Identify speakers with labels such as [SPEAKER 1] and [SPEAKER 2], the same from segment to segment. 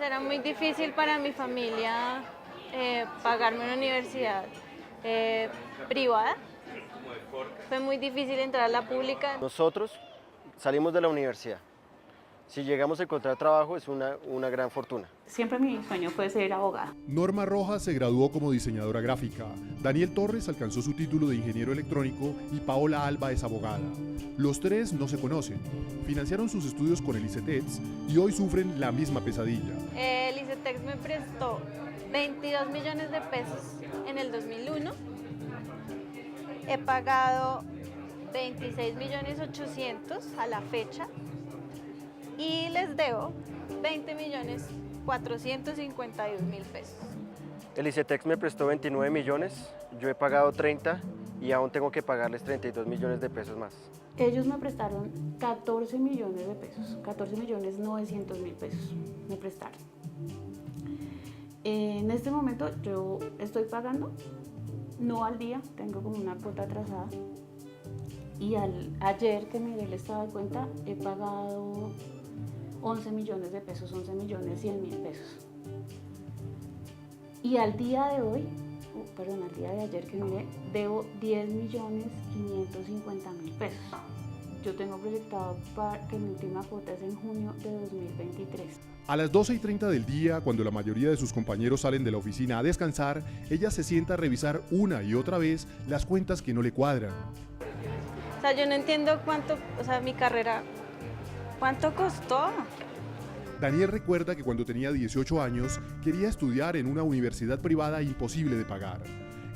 [SPEAKER 1] Era muy difícil para mi familia pagarme una universidad privada. Fue muy difícil entrar a la pública.
[SPEAKER 2] Nosotros salimos de la universidad. Si llegamos a encontrar trabajo es una gran fortuna.
[SPEAKER 3] Siempre mi sueño fue ser abogada.
[SPEAKER 4] Norma Rojas se graduó como diseñadora gráfica, Daniel Torres alcanzó su título de ingeniero electrónico y Paola Alba es abogada. Los tres no se conocen, financiaron sus estudios con el ICETEX y hoy sufren la misma pesadilla.
[SPEAKER 1] El ICETEX me prestó 22 millones de pesos en el 2001. He pagado 26 millones 800 a la fecha y les debo 20 millones 451 mil pesos.
[SPEAKER 2] El ICETEX me prestó 29 millones, yo he pagado 30 y aún tengo que pagarles 32 millones de pesos más.
[SPEAKER 3] Ellos me prestaron 14 millones de pesos, 14 millones 900 mil pesos me prestaron. En este momento yo estoy pagando, no al día, tengo como una cuota atrasada. Y ayer que me di el estado de cuenta he pagado 11 millones de pesos, 11 millones 100 mil pesos. Y al día de hoy, al día de ayer que miré, debo 10 millones 550 mil pesos. Yo tengo proyectado que mi última cuota es en junio de 2023.
[SPEAKER 4] A las 12:30 del día, cuando la mayoría de sus compañeros salen de la oficina a descansar, ella se sienta a revisar una y otra vez las cuentas que no le cuadran.
[SPEAKER 1] O sea, yo no entiendo cuánto, mi carrera, ¿cuánto costó?
[SPEAKER 4] Daniel recuerda que cuando tenía 18 años quería estudiar en una universidad privada imposible de pagar.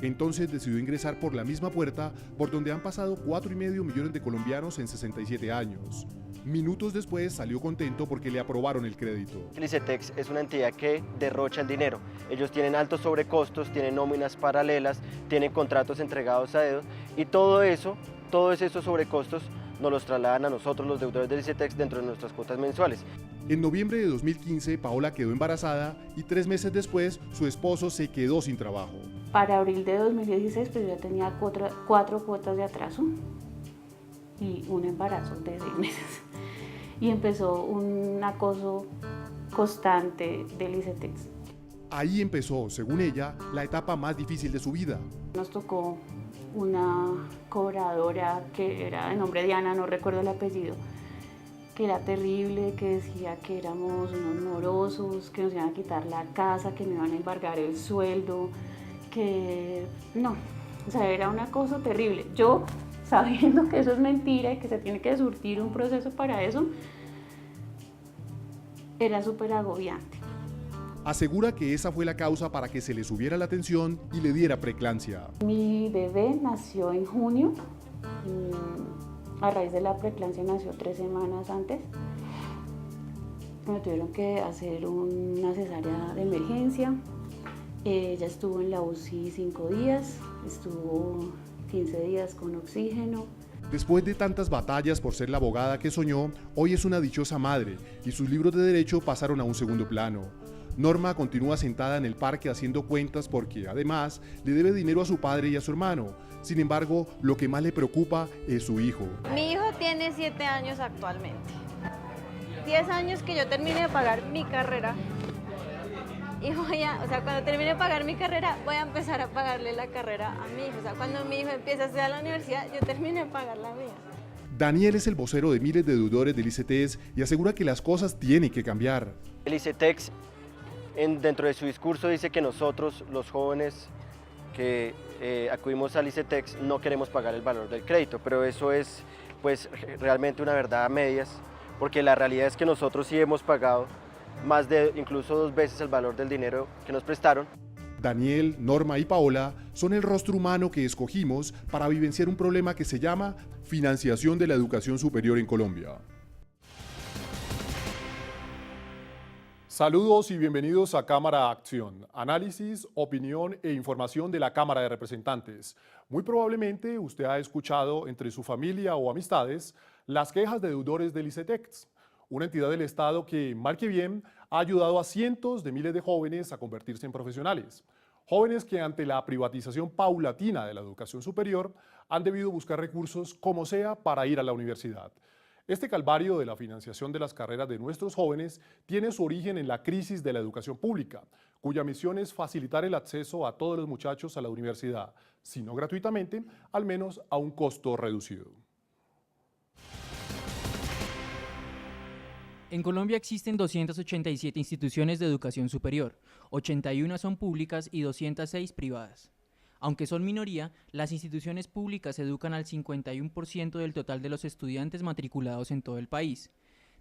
[SPEAKER 4] Entonces decidió ingresar por la misma puerta por donde han pasado 4,5 millones de colombianos en 67 años. Minutos después salió contento porque le aprobaron el crédito.
[SPEAKER 2] El ICETEX es una entidad que derrocha el dinero. Ellos tienen altos sobrecostos, tienen nóminas paralelas, tienen contratos entregados a dedo y todos esos sobrecostos nos los trasladan a nosotros los deudores del ICETEX dentro de nuestras cuotas mensuales.
[SPEAKER 4] En noviembre de 2015, Paola quedó embarazada y 3 meses después su esposo se quedó sin trabajo.
[SPEAKER 3] Para abril de 2016 pues yo ya tenía 4 cuotas de atraso y un embarazo de 6 meses. Y empezó un acoso constante del ICETEX.
[SPEAKER 4] Ahí empezó, según ella, la etapa más difícil de su vida.
[SPEAKER 3] Nos tocó una cobradora que era de nombre Diana, no recuerdo el apellido, que era terrible, que decía que éramos unos morosos, que nos iban a quitar la casa, que me iban a embargar el sueldo, que no, era una cosa terrible. Yo, sabiendo que eso es mentira y que se tiene que surtir un proceso para eso, era súper agobiante.
[SPEAKER 4] Asegura que esa fue la causa para que se le subiera la tensión y le diera preeclampsia.
[SPEAKER 3] Mi bebé nació en junio, a raíz de la preeclampsia nació 3 semanas antes. Me tuvieron que hacer una cesárea de emergencia. Ella estuvo en la UCI 5 días, estuvo 15 días con oxígeno.
[SPEAKER 4] Después de tantas batallas por ser la abogada que soñó, hoy es una dichosa madre y sus libros de derecho pasaron a un segundo plano. Norma continúa sentada en el parque haciendo cuentas porque, además, le debe dinero a su padre y a su hermano. Sin embargo, lo que más le preocupa es su hijo.
[SPEAKER 1] Mi hijo tiene 7 años actualmente. 10 años que yo termine de pagar mi carrera. Y cuando termine de pagar mi carrera, voy a empezar a pagarle la carrera a mi hijo. Cuando mi hijo empiece a estudiar a la universidad, yo termine de pagar la mía.
[SPEAKER 4] Daniel es el vocero de miles de deudores del ICETEX y asegura que las cosas tienen que cambiar.
[SPEAKER 2] El ICETEX, dentro de su discurso, dice que nosotros, los jóvenes que acudimos al ICETEX, no queremos pagar el valor del crédito, pero eso es realmente una verdad a medias, porque la realidad es que nosotros sí hemos pagado más de incluso 2 veces el valor del dinero que nos prestaron.
[SPEAKER 4] Daniel, Norma y Paola son el rostro humano que escogimos para vivenciar un problema que se llama financiación de la educación superior en Colombia. Saludos y bienvenidos a Cámara Acción, análisis, opinión e información de la Cámara de Representantes. Muy probablemente usted ha escuchado entre su familia o amistades las quejas de deudores del ICETEX, una entidad del Estado que, mal que bien, ha ayudado a cientos de miles de jóvenes a convertirse en profesionales. Jóvenes que ante la privatización paulatina de la educación superior han debido buscar recursos como sea para ir a la universidad. Este calvario de la financiación de las carreras de nuestros jóvenes tiene su origen en la crisis de la educación pública, cuya misión es facilitar el acceso a todos los muchachos a la universidad, si no gratuitamente, al menos a un costo reducido.
[SPEAKER 5] En Colombia existen 287 instituciones de educación superior, 81 son públicas y 206 privadas. Aunque son minoría, las instituciones públicas educan al 51% del total de los estudiantes matriculados en todo el país.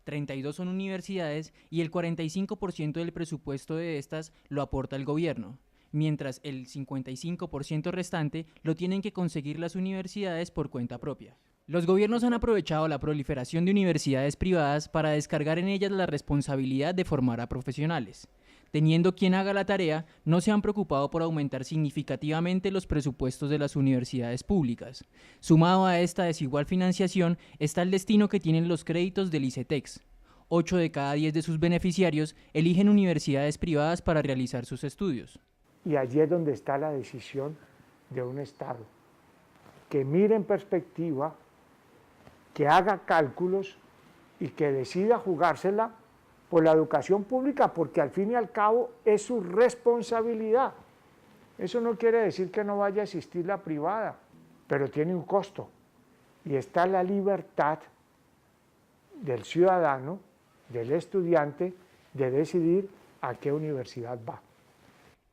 [SPEAKER 5] 32 son universidades y el 45% del presupuesto de estas lo aporta el gobierno, mientras el 55% restante lo tienen que conseguir las universidades por cuenta propia. Los gobiernos han aprovechado la proliferación de universidades privadas para descargar en ellas la responsabilidad de formar a profesionales. Teniendo quien haga la tarea, no se han preocupado por aumentar significativamente los presupuestos de las universidades públicas. Sumado a esta desigual financiación está el destino que tienen los créditos del ICETEX. 8 de cada 10 de sus beneficiarios eligen universidades privadas para realizar sus estudios.
[SPEAKER 6] Y allí es donde está la decisión de un Estado, que mire en perspectiva, que haga cálculos y que decida jugársela por la educación pública, porque al fin y al cabo es su responsabilidad. Eso no quiere decir que no vaya a existir la privada, pero tiene un costo. Y está la libertad del ciudadano, del estudiante, de decidir a qué universidad va.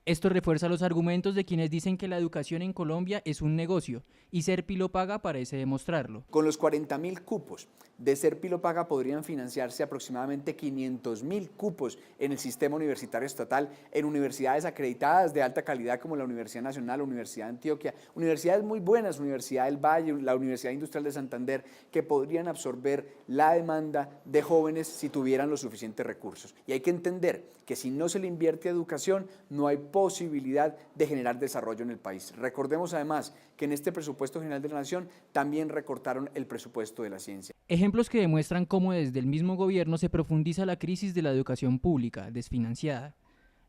[SPEAKER 5] Esto refuerza los argumentos de quienes dicen que la educación en Colombia es un negocio y Serpilo Paga parece demostrarlo.
[SPEAKER 7] Con los 40.000 cupos de Serpilo Paga podrían financiarse aproximadamente 500.000 cupos en el sistema universitario estatal, en universidades acreditadas de alta calidad como la Universidad Nacional, la Universidad de Antioquia, universidades muy buenas, Universidad del Valle, la Universidad Industrial de Santander, que podrían absorber la demanda de jóvenes si tuvieran los suficientes recursos. Y hay que entender que si no se le invierte a educación, no hay posibilidad de generar desarrollo en el país. Recordemos además que en este presupuesto general de la Nación también recortaron el presupuesto de la ciencia.
[SPEAKER 5] Ejemplos que demuestran cómo desde el mismo gobierno se profundiza la crisis de la educación pública, desfinanciada.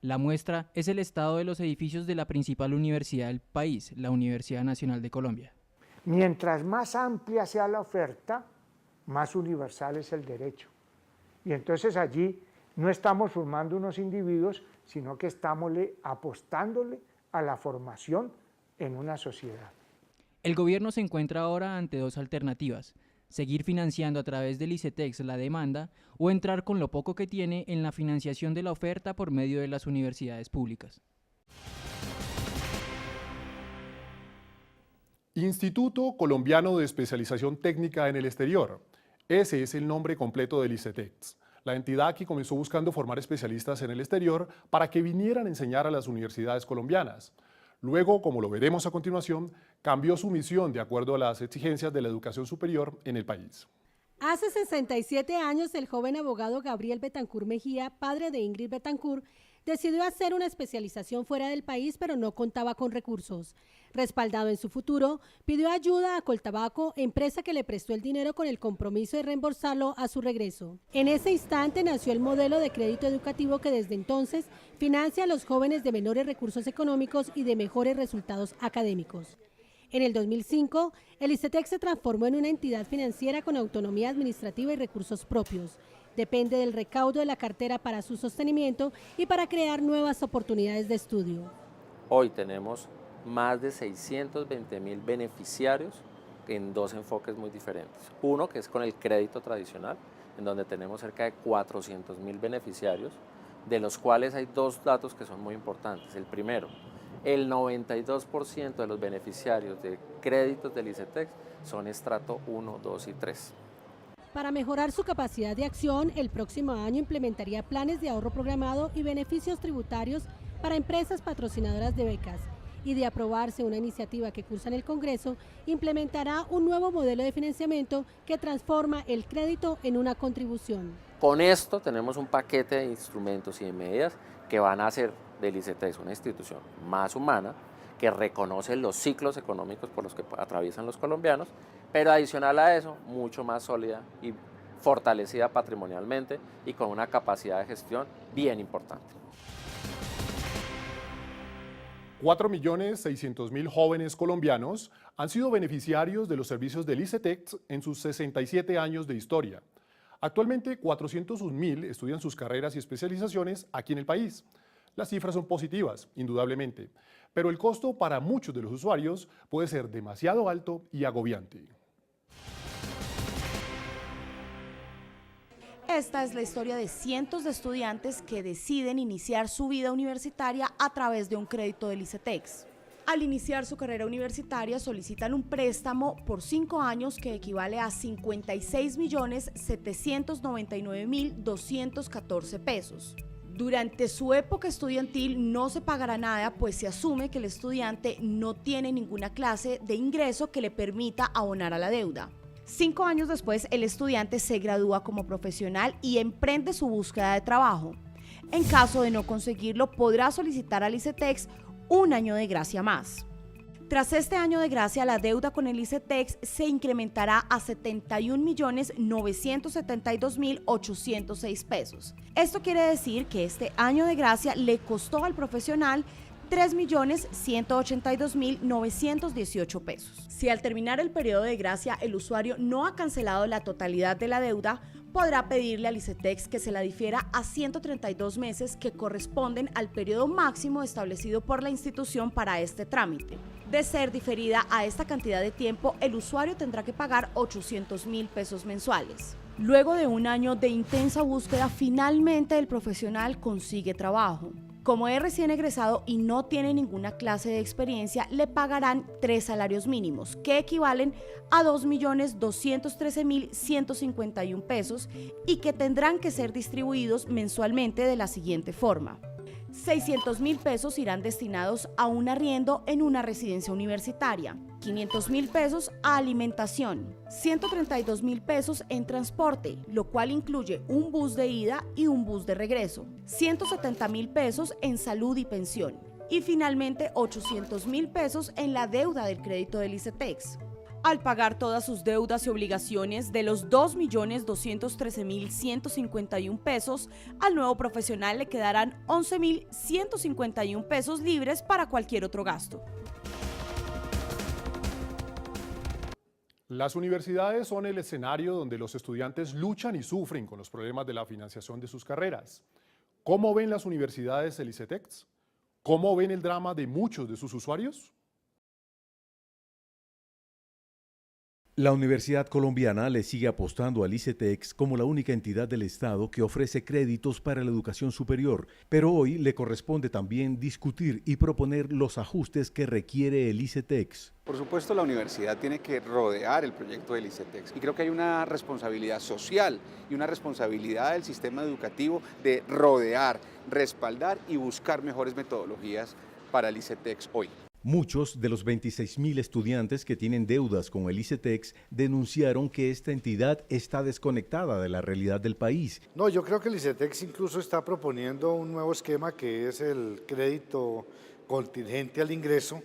[SPEAKER 5] La muestra es el estado de los edificios de la principal universidad del país, la Universidad Nacional de Colombia.
[SPEAKER 6] Mientras más amplia sea la oferta, más universal es el derecho. Y entonces allí no estamos formando unos individuos, sino que estamos apostándole a la formación en una sociedad.
[SPEAKER 5] El gobierno se encuentra ahora ante dos alternativas: seguir financiando a través del ICETEX la demanda o entrar con lo poco que tiene en la financiación de la oferta por medio de las universidades públicas.
[SPEAKER 4] Instituto Colombiano de Especialización Técnica en el Exterior. Ese es el nombre completo del ICETEX, la entidad que comenzó buscando formar especialistas en el exterior para que vinieran a enseñar a las universidades colombianas. Luego, como lo veremos a continuación, cambió su misión de acuerdo a las exigencias de la educación superior en el país.
[SPEAKER 8] Hace 67 años, el joven abogado Gabriel Betancourt Mejía, padre de Ingrid Betancourt, decidió hacer una especialización fuera del país, pero no contaba con recursos. Respaldado en su futuro, pidió ayuda a Coltabaco, empresa que le prestó el dinero con el compromiso de reembolsarlo a su regreso. En ese instante nació el modelo de crédito educativo que desde entonces financia a los jóvenes de menores recursos económicos y de mejores resultados académicos. En el 2005, el ICETEX se transformó en una entidad financiera con autonomía administrativa y recursos propios. Depende del recaudo de la cartera para su sostenimiento y para crear nuevas oportunidades de estudio.
[SPEAKER 9] Hoy tenemos más de 620.000 beneficiarios en dos enfoques muy diferentes. Uno que es con el crédito tradicional, en donde tenemos cerca de 400.000 beneficiarios, de los cuales hay dos datos que son muy importantes. El primero, el 92% de los beneficiarios de créditos del ICETEX son estrato 1, 2 y 3.
[SPEAKER 8] Para mejorar su capacidad de acción, el próximo año implementaría planes de ahorro programado y beneficios tributarios para empresas patrocinadoras de becas. Y de aprobarse una iniciativa que cursa en el Congreso, implementará un nuevo modelo de financiamiento que transforma el crédito en una contribución.
[SPEAKER 9] Con esto tenemos un paquete de instrumentos y de medidas que van a hacer del ICETEX una institución más humana, que reconoce los ciclos económicos por los que atraviesan los colombianos, pero adicional a eso, mucho más sólida y fortalecida patrimonialmente y con una capacidad de gestión bien importante.
[SPEAKER 4] 4.600.000 jóvenes colombianos han sido beneficiarios de los servicios del ICETEX en sus 67 años de historia. Actualmente, 401.000 estudian sus carreras y especializaciones aquí en el país. Las cifras son positivas, indudablemente, pero el costo para muchos de los usuarios puede ser demasiado alto y agobiante.
[SPEAKER 10] Esta es la historia de cientos de estudiantes que deciden iniciar su vida universitaria a través de un crédito del ICETEX. Al iniciar su carrera universitaria solicitan un préstamo por 5 años que equivale a 56.799.214 pesos. Durante su época estudiantil no se pagará nada, pues se asume que el estudiante no tiene ninguna clase de ingreso que le permita abonar a la deuda. 5 años después, el estudiante se gradúa como profesional y emprende su búsqueda de trabajo. En caso de no conseguirlo, podrá solicitar al ICETEX un año de gracia más. Tras este año de gracia, la deuda con el ICETEX se incrementará a 71.972.806 pesos. Esto quiere decir que este año de gracia le costó al profesional 3.182.918 pesos. Si al terminar el periodo de gracia el usuario no ha cancelado la totalidad de la deuda, podrá pedirle al ICETEX que se la difiera a 132 meses que corresponden al periodo máximo establecido por la institución para este trámite. De ser diferida a esta cantidad de tiempo, el usuario tendrá que pagar 800.000 pesos mensuales. Luego de un año de intensa búsqueda, finalmente el profesional consigue trabajo. Como es recién egresado y no tiene ninguna clase de experiencia, le pagarán 3 salarios mínimos, que equivalen a 2.213.151 pesos y que tendrán que ser distribuidos mensualmente de la siguiente forma. 600.000 pesos irán destinados a un arriendo en una residencia universitaria, 500.000 pesos a alimentación, 132.000 pesos en transporte, lo cual incluye un bus de ida y un bus de regreso, 170.000 pesos en salud y pensión y finalmente 800.000 pesos en la deuda del crédito del ICETEX. Al pagar todas sus deudas y obligaciones de los 2.213.151 pesos, al nuevo profesional le quedarán 11.151 pesos libres para cualquier otro gasto.
[SPEAKER 4] Las universidades son el escenario donde los estudiantes luchan y sufren con los problemas de la financiación de sus carreras. ¿Cómo ven las universidades el ICETEX? ¿Cómo ven el drama de muchos de sus usuarios?
[SPEAKER 11] La Universidad Colombiana le sigue apostando al ICETEX como la única entidad del Estado que ofrece créditos para la educación superior, pero hoy le corresponde también discutir y proponer los ajustes que requiere el ICETEX.
[SPEAKER 12] Por supuesto, la universidad tiene que rodear el proyecto del ICETEX y creo que hay una responsabilidad social y una responsabilidad del sistema educativo de rodear, respaldar y buscar mejores metodologías para el ICETEX hoy.
[SPEAKER 11] Muchos de los 26.000 estudiantes que tienen deudas con el ICETEX denunciaron que esta entidad está desconectada de la realidad del país.
[SPEAKER 6] No, yo creo que el ICETEX incluso está proponiendo un nuevo esquema que es el crédito contingente al ingreso,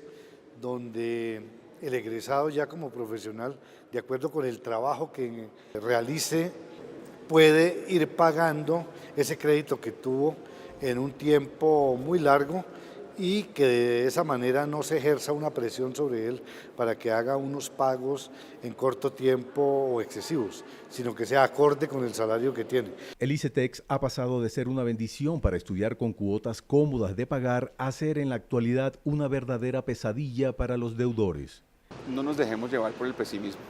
[SPEAKER 6] donde el egresado ya como profesional, de acuerdo con el trabajo que realice, puede ir pagando ese crédito que tuvo en un tiempo muy largo y que de esa manera no se ejerza una presión sobre él para que haga unos pagos en corto tiempo o excesivos, sino que sea acorde con el salario que tiene.
[SPEAKER 11] El ICETEX ha pasado de ser una bendición para estudiar con cuotas cómodas de pagar a ser en la actualidad una verdadera pesadilla para los deudores.
[SPEAKER 12] No nos dejemos llevar por el pesimismo.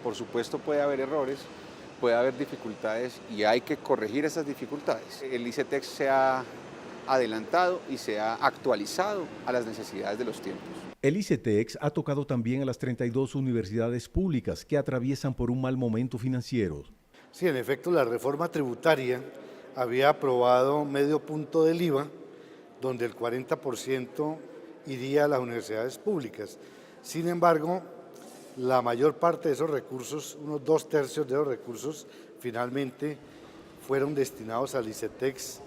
[SPEAKER 12] Por supuesto puede haber errores, puede haber dificultades y hay que corregir esas dificultades. El ICETEX se ha adelantado y se ha actualizado a las necesidades de los tiempos.
[SPEAKER 11] El ICETEX ha tocado también a las 32 universidades públicas que atraviesan por un mal momento financiero.
[SPEAKER 6] Sí, en efecto, la reforma tributaria había aprobado medio punto del IVA, donde el 40% iría a las universidades públicas. Sin embargo, la mayor parte de esos recursos, unos 2/3 de los recursos, finalmente fueron destinados al ICETEX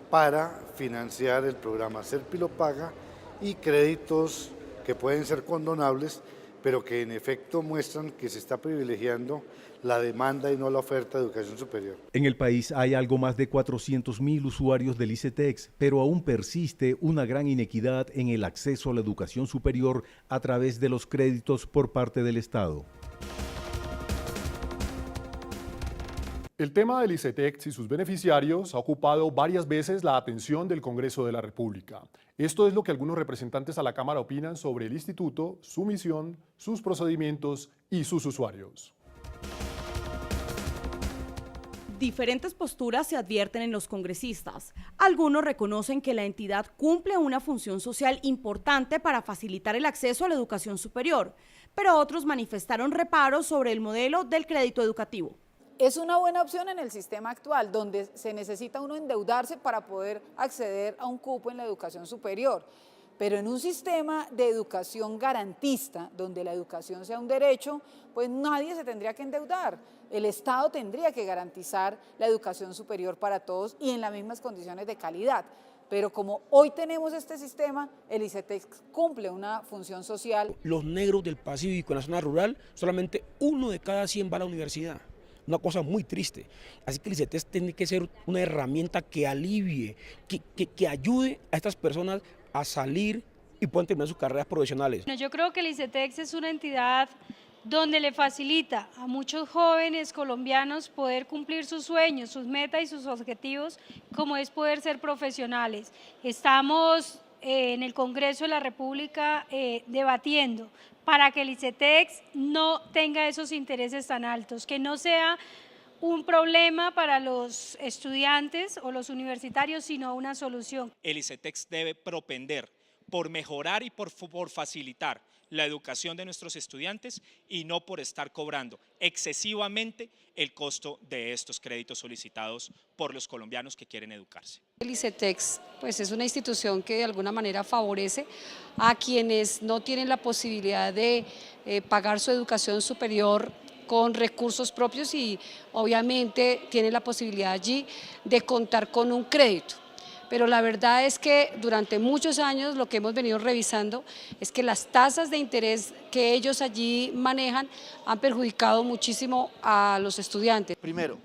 [SPEAKER 6] para financiar el programa Ser Pilopaga y créditos que pueden ser condonables,
[SPEAKER 13] pero que en efecto muestran que se está privilegiando la demanda y no la oferta de educación superior.
[SPEAKER 11] En el país hay algo más de 400.000 usuarios del ICETEX, pero aún persiste una gran inequidad en el acceso a la educación superior a través de los créditos por parte del Estado.
[SPEAKER 4] El tema del ICETEX y sus beneficiarios ha ocupado varias veces la atención del Congreso de la República. Esto es lo que algunos representantes a la Cámara opinan sobre el instituto, su misión, sus procedimientos y sus usuarios.
[SPEAKER 10] Diferentes posturas se advierten en los congresistas. Algunos reconocen que la entidad cumple una función social importante para facilitar el acceso a la educación superior, pero otros manifestaron reparos sobre el modelo del crédito educativo.
[SPEAKER 14] Es una buena opción en el sistema actual, donde se necesita uno endeudarse para poder acceder a un cupo en la educación superior. Pero en un sistema de educación garantista, donde la educación sea un derecho, pues nadie se tendría que endeudar. El Estado tendría que garantizar la educación superior para todos y en las mismas condiciones de calidad. Pero como hoy tenemos este sistema, el ICETEX cumple una función social.
[SPEAKER 15] Los negros del Pacífico en la zona rural, solamente 1 de cada 100 va a la universidad. Una cosa muy triste. Así que el ICETEX tiene que ser una herramienta que alivie, que ayude a estas personas a salir y puedan terminar sus carreras profesionales.
[SPEAKER 16] Yo creo que el ICETEX es una entidad donde le facilita a muchos jóvenes colombianos poder cumplir sus sueños, sus metas y sus objetivos, como es poder ser profesionales. Estamos en el Congreso de la República debatiendo para que el ICETEX no tenga esos intereses tan altos, que no sea un problema para los estudiantes o los universitarios, sino una solución.
[SPEAKER 17] El ICETEX debe propender por mejorar y por facilitar la educación de nuestros estudiantes y no por estar cobrando excesivamente el costo de estos créditos solicitados por los colombianos que quieren educarse.
[SPEAKER 18] El ICETEX pues, es una institución que de alguna manera favorece a quienes no tienen la posibilidad de pagar su educación superior con recursos propios y obviamente tienen la posibilidad allí de contar con un crédito. Pero la verdad es que durante muchos años lo que hemos venido revisando es que las tasas de interés que ellos allí manejan han perjudicado muchísimo a los estudiantes.
[SPEAKER 19] Primero,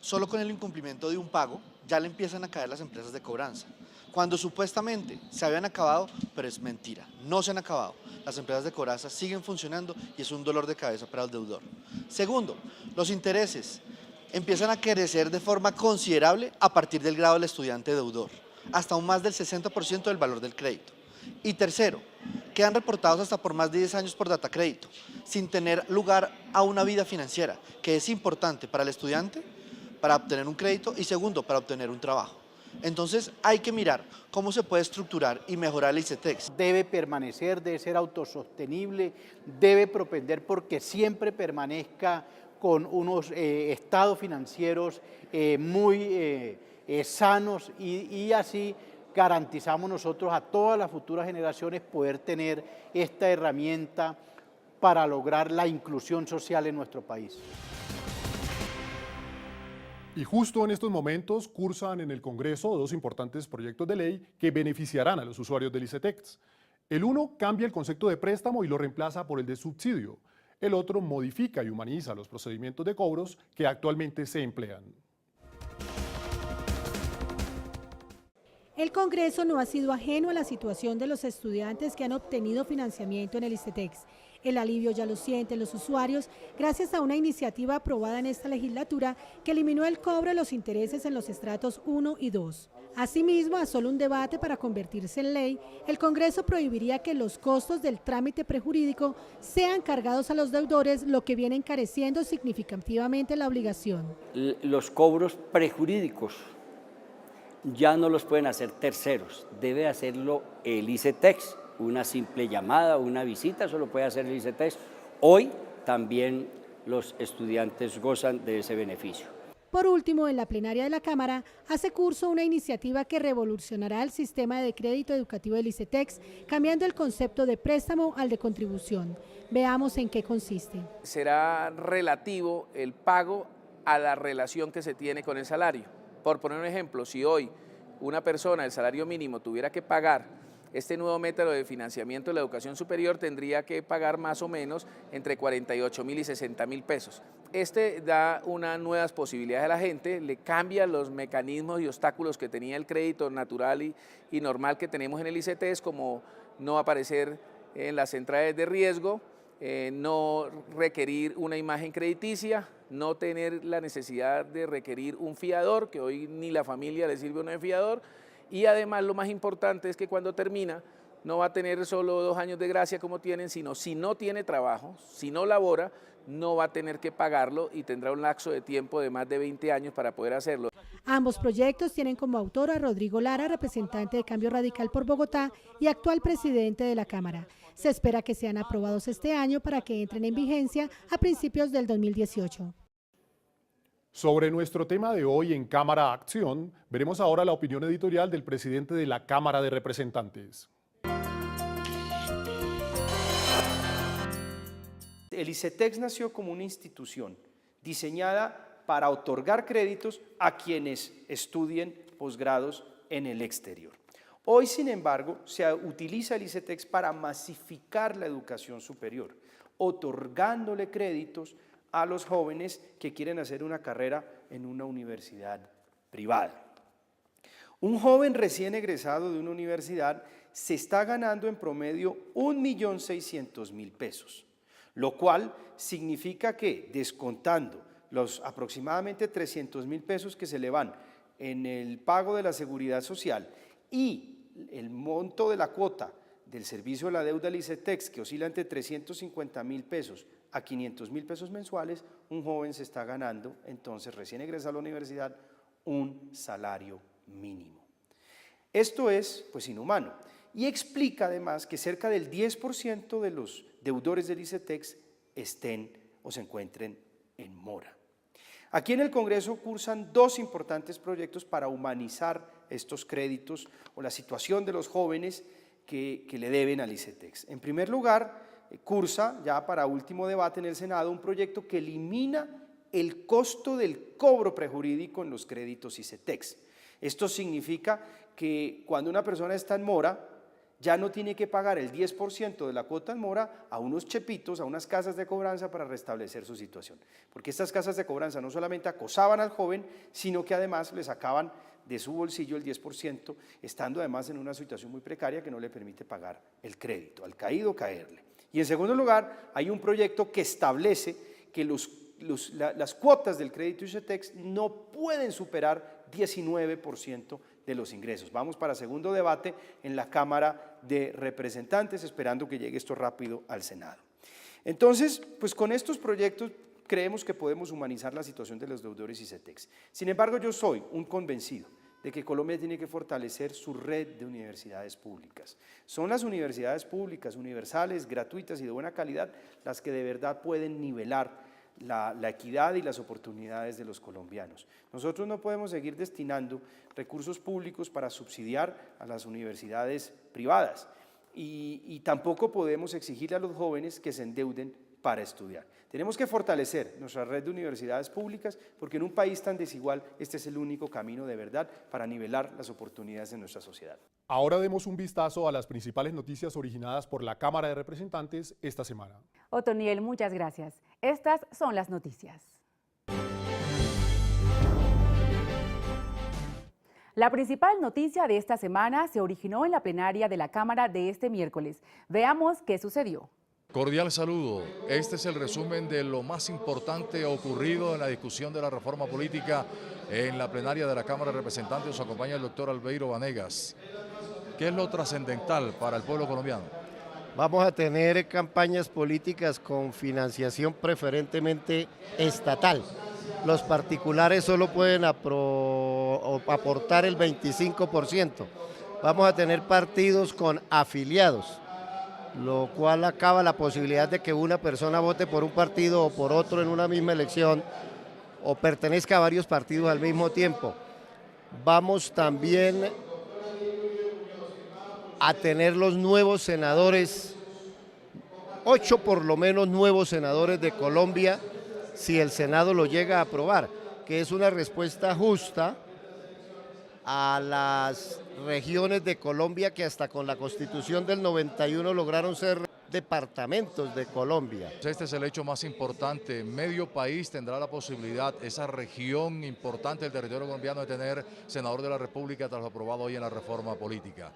[SPEAKER 19] solo con el incumplimiento de un pago ya le empiezan a caer las empresas de cobranza. Cuando supuestamente se habían acabado, pero es mentira, no se han acabado. Las empresas de cobranza siguen funcionando y es un dolor de cabeza para el deudor. Segundo, los intereses empiezan a crecer de forma considerable a partir del grado del estudiante deudor, hasta un más del 60% del valor del crédito. Y tercero, quedan reportados hasta por más de 10 años por datacrédito, sin tener lugar a una vida financiera, que es importante para el estudiante, para obtener un crédito y segundo, para obtener un trabajo. Entonces hay que mirar cómo se puede estructurar y mejorar el ICETEX.
[SPEAKER 20] Debe permanecer, debe ser autosostenible, debe propender porque siempre permanezca con unos estados financieros muy sanos y así garantizamos nosotros a todas las futuras generaciones poder tener esta herramienta para lograr la inclusión social en nuestro país.
[SPEAKER 4] Y justo en estos momentos cursan en el Congreso 2 importantes proyectos de ley que beneficiarán a los usuarios del ICETEX. El uno cambia el concepto de préstamo y lo reemplaza por el de subsidio. El otro modifica y humaniza los procedimientos de cobros que actualmente se emplean.
[SPEAKER 8] El Congreso no ha sido ajeno a la situación de los estudiantes que han obtenido financiamiento en el ICETEX. El alivio ya lo sienten los usuarios gracias a una iniciativa aprobada en esta legislatura que eliminó el cobro de los intereses en los estratos 1 y 2. Asimismo, a solo un debate para convertirse en ley, el Congreso prohibiría que los costos del trámite prejurídico sean cargados a los deudores, lo que viene encareciendo significativamente la obligación.
[SPEAKER 21] Los cobros prejurídicos ya no los pueden hacer terceros, debe hacerlo el ICETEX. Una simple llamada, una visita, solo puede hacer el ICETEX. Hoy también los estudiantes gozan de ese beneficio.
[SPEAKER 8] Por último, en la plenaria de la Cámara hace curso una iniciativa que revolucionará el sistema de crédito educativo del ICETEX, cambiando el concepto de préstamo al de contribución. Veamos en qué consiste.
[SPEAKER 22] Será relativo el pago a la relación que se tiene con el salario. Por poner un ejemplo, si hoy una persona, el salario mínimo, tuviera que pagar este nuevo método de financiamiento de la educación superior tendría que pagar más o menos entre 48.000 y 60.000 pesos. Este da unas nuevas posibilidades a la gente, le cambia los mecanismos y obstáculos que tenía el crédito natural y normal que tenemos en el ICETEX, como no aparecer en las centrales de riesgo, no requerir una imagen crediticia, no tener la necesidad de requerir un fiador, que hoy ni la familia le sirve un fiador, y además lo más importante es que cuando termina no va a tener solo 2 años de gracia como tienen, sino si no tiene trabajo, si no labora, no va a tener que pagarlo y tendrá un lapso de tiempo de más de 20 años para poder hacerlo.
[SPEAKER 8] Ambos proyectos tienen como autor a Rodrigo Lara, representante de Cambio Radical por Bogotá y actual presidente de la Cámara. Se espera que sean aprobados este año para que entren en vigencia a principios del 2018.
[SPEAKER 4] Sobre nuestro tema de hoy en Cámara Acción, veremos ahora la opinión editorial del presidente de la Cámara de Representantes.
[SPEAKER 1] El ICETEX nació como una institución diseñada para otorgar créditos a quienes estudien posgrados en el exterior. Hoy, sin embargo, se utiliza el ICETEX para masificar la educación superior, otorgándole créditos a los jóvenes que quieren hacer una carrera en una universidad privada. Un joven recién egresado de una universidad se está ganando en promedio 1.600.000 pesos, lo cual significa que, descontando los aproximadamente 300.000 pesos que se le van en el pago de la seguridad social y el monto de la cuota del servicio de la deuda del ICETEX, que oscila entre 350.000 pesos a 500.000 pesos mensuales, un joven se está ganando, entonces, recién egresado a la universidad, un salario mínimo. Esto es, pues, inhumano, y explica además que cerca del 10% de los deudores del ICETEX estén o se encuentren en mora. Aquí en el Congreso cursan 2 importantes proyectos para humanizar estos créditos o la situación de los jóvenes que le deben al ICETEX. En primer lugar, cursa, ya para último debate en el Senado, un proyecto que elimina el costo del cobro prejurídico en los créditos ICETEX. Esto significa que cuando una persona está en mora, ya no tiene que pagar el 10% de la cuota en mora a unos chepitos, a unas casas de cobranza para restablecer su situación. Porque estas casas de cobranza no solamente acosaban al joven, sino que además le sacaban de su bolsillo el 10%, estando además en una situación muy precaria que no le permite pagar el crédito, al caído caerle. Y en segundo lugar, hay un proyecto que establece que las cuotas del crédito ICETEX no pueden superar 19% de los ingresos. Vamos para segundo debate en la Cámara de Representantes, esperando que llegue esto rápido al Senado. Entonces, pues con estos proyectos creemos que podemos humanizar la situación de los deudores ICETEX. Sin embargo, yo soy un convencido de que Colombia tiene que fortalecer su red de universidades públicas. Son las universidades públicas, universales, gratuitas y de buena calidad, las que de verdad pueden nivelar la equidad y las oportunidades de los colombianos. Nosotros no podemos seguir destinando recursos públicos para subsidiar a las universidades privadas y tampoco podemos exigirle a los jóvenes que se endeuden para estudiar. Tenemos que fortalecer nuestra red de universidades públicas porque en un país tan desigual este es el único camino de verdad para nivelar las oportunidades de nuestra sociedad.
[SPEAKER 4] Ahora demos un vistazo a las principales noticias originadas por la Cámara de Representantes esta semana.
[SPEAKER 3] Otoniel, muchas gracias. Estas son las noticias. La principal noticia de esta semana se originó en la plenaria de la Cámara de este miércoles. Veamos qué sucedió.
[SPEAKER 23] Cordial saludo. Este es el resumen de lo más importante ocurrido en la discusión de la reforma política en la plenaria de la Cámara de Representantes. Nos acompaña el doctor Albeiro Vanegas. ¿Qué es lo trascendental para el pueblo colombiano?
[SPEAKER 24] Vamos a tener campañas políticas con financiación preferentemente estatal. Los particulares solo pueden aportar el 25%. Vamos a tener partidos con afiliados, lo cual acaba la posibilidad de que una persona vote por un partido o por otro en una misma elección o pertenezca a varios partidos al mismo tiempo. Vamos también a tener los nuevos senadores, 8 por lo menos nuevos senadores de Colombia, si el Senado lo llega a aprobar, que es una respuesta justa a las regiones de Colombia que hasta con la Constitución del 91 lograron ser departamentos de Colombia.
[SPEAKER 23] Este es el hecho más importante. Medio país tendrá la posibilidad, esa región importante del territorio colombiano, de tener senador de la República tras lo aprobado hoy en la reforma política.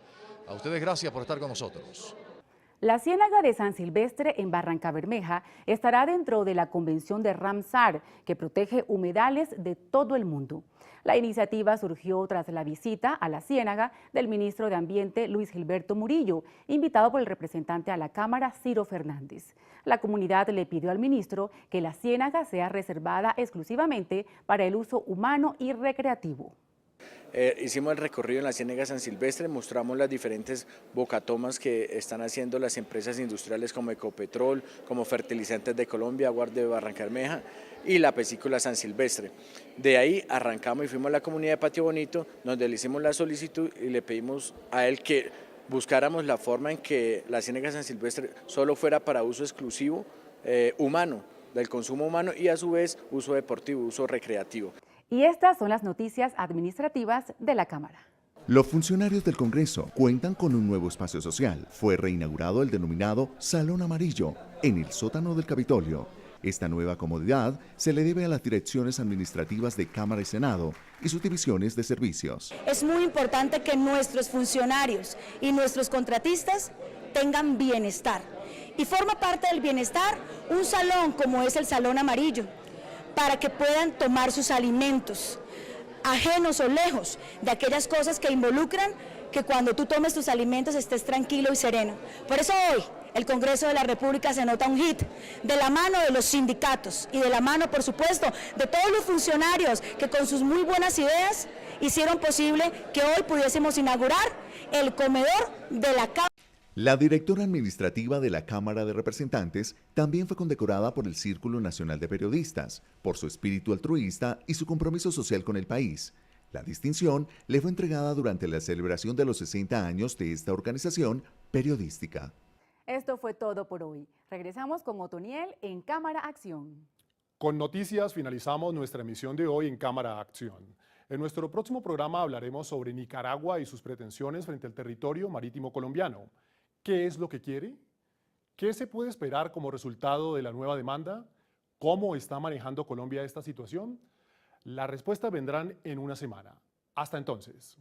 [SPEAKER 23] A ustedes gracias por estar con nosotros.
[SPEAKER 3] La Ciénaga de San Silvestre en Barrancabermeja estará dentro de la Convención de Ramsar, que protege humedales de todo el mundo. La iniciativa surgió tras la visita a la Ciénaga del ministro de Ambiente, Luis Gilberto Murillo, invitado por el representante a la Cámara, Ciro Fernández. La comunidad le pidió al ministro que la Ciénaga sea reservada exclusivamente para el uso humano y recreativo.
[SPEAKER 2] Hicimos el recorrido en la Ciénaga San Silvestre, mostramos las diferentes bocatomas que están haciendo las empresas industriales como Ecopetrol, como Fertilizantes de Colombia, Aguar de Barrancabermeja y la Piscícola San Silvestre. De ahí arrancamos y fuimos a la comunidad de Patio Bonito, donde le hicimos la solicitud y le pedimos a él que buscáramos la forma en que la Ciénaga San Silvestre solo fuera para uso exclusivo humano, del consumo humano, y a su vez uso deportivo, uso recreativo.
[SPEAKER 3] Y estas son las noticias administrativas de la Cámara.
[SPEAKER 5] Los funcionarios del Congreso cuentan con un nuevo espacio social. Fue reinaugurado el denominado Salón Amarillo en el sótano del Capitolio. Esta nueva comodidad se le debe a las direcciones administrativas de Cámara y Senado y sus divisiones de servicios.
[SPEAKER 7] Es muy importante que nuestros funcionarios y nuestros contratistas tengan bienestar. Y forma parte del bienestar un salón como es el Salón Amarillo, para que puedan tomar sus alimentos, ajenos o lejos de aquellas cosas que involucran que cuando tú tomes tus alimentos estés tranquilo y sereno. Por eso hoy el Congreso de la República se nota un hit de la mano de los sindicatos y de la mano, por supuesto, de todos los funcionarios que con sus muy buenas ideas hicieron posible que hoy pudiésemos inaugurar el comedor de la Cámara.
[SPEAKER 5] La directora administrativa de la Cámara de Representantes también fue condecorada por el Círculo Nacional de Periodistas, por su espíritu altruista y su compromiso social con el país. La distinción le fue entregada durante la celebración de los 60 años de esta organización periodística.
[SPEAKER 3] Esto fue todo por hoy. Regresamos con Otoniel en Cámara Acción.
[SPEAKER 4] Con noticias finalizamos nuestra emisión de hoy en Cámara Acción. En nuestro próximo programa hablaremos sobre Nicaragua y sus pretensiones frente al territorio marítimo colombiano. ¿Qué es lo que quiere? ¿Qué se puede esperar como resultado de la nueva demanda? ¿Cómo está manejando Colombia esta situación? Las respuestas vendrán en una semana. Hasta entonces.